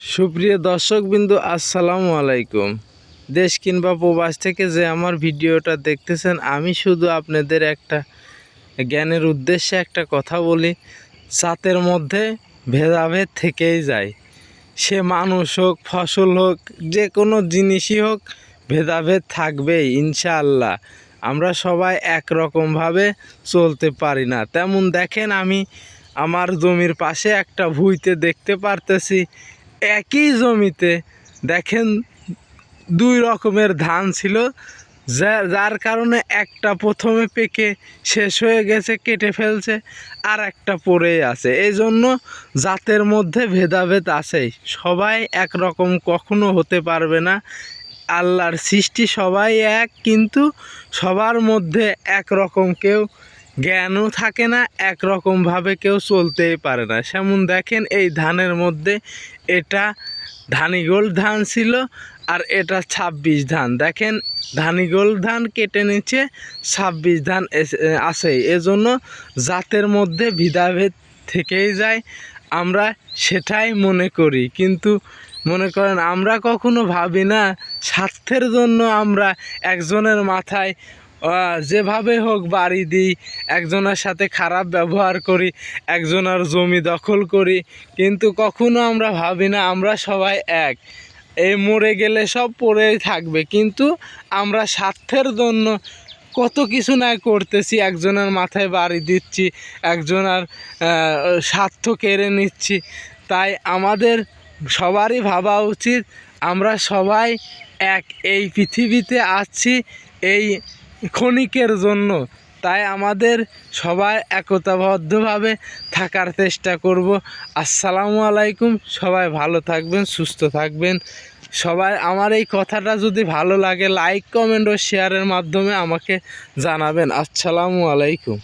সুপ্রিয় দর্শকবৃন্দ, আসসালামু আলাইকুম। দেশ কিংবা প্রবাস থেকে যে আমার ভিডিওটা দেখতেছেন, আমি শুধু আপনাদের একটা জ্ঞানের উদ্দেশ্যে একটা কথা বলি। জাতের মধ্যে ভেদাভেদ থেকেই যায়, সে মানুষ হোক, ফসল হোক, যে কোনো জিনিসই হোক, ভেদাভেদ থাকবেই ইনশাআল্লাহ। আমরা সবাই একরকমভাবে চলতে পারি না। তেমন দেখেন, আমি আমার জমির পাশে একটা ভুঁইতে দেখতে পারতেছি, একই জমিতে দেখেন দুই রকমের ধান ছিল, যার কারণে একটা প্রথমে পেকে শেষ হয়ে গেছে, কেটে ফেলছে, আর একটা পড়েই আছে। এই জন্য জাতের মধ্যে ভেদাভেদ আছেই, সবাই একরকম কখনো হতে পারবে না। আল্লাহর সৃষ্টি সবাই এক, কিন্তু সবার মধ্যে একরকম কেউ জ্ঞানও থাকে না, একরকমভাবে কেউ চলতেই পারে না। যেমন দেখেন, এই ধানের মধ্যে এটা ধানিগোল্ড ধান ছিল, আর এটা 26 ধান। দেখেন, ধানিগোল্ড ধান কেটে নিচ্ছে, 26 ধান আছে। এজন্য জাতের মধ্যে ভেদাভেদ থেকেই যায়, আমরা সেটাই মনে করি। কিন্তু মনে করেন, আমরা কখনো ভাবি না স্বার্থের জন্য আমরা একজনের মাথায় যেভাবে হোক বাড়ি দিই, একজনের সাথে খারাপ ব্যবহার করি, একজনের জমি দখল করি। কিন্তু কখনো আমরা ভাবি না আমরা সবাই এক, এই মরে গেলে সব পড়েই থাকবে। কিন্তু আমরা স্বার্থের জন্য কত কিছু না করতেছি, একজনের মাথায় বাড়ি দিচ্ছি, একজনের স্বার্থ কেড়ে নিচ্ছি। তাই আমাদের সবারই ভাবা উচিত, আমরা সবাই এক, এই পৃথিবীতে আছি এই ক্ষণিকের জন্য। তাই আমাদের সবাই একতাবদ্ধভাবে থাকার চেষ্টা করব। আসসালামু আলাইকুম। সবাই ভালো থাকবেন, সুস্থ থাকবেন। সবাই আমার এই কথাটা যদি ভালো লাগে, লাইক, কমেন্ট ও শেয়ারের মাধ্যমে আমাকে জানাবেন। আসসালামু আলাইকুম।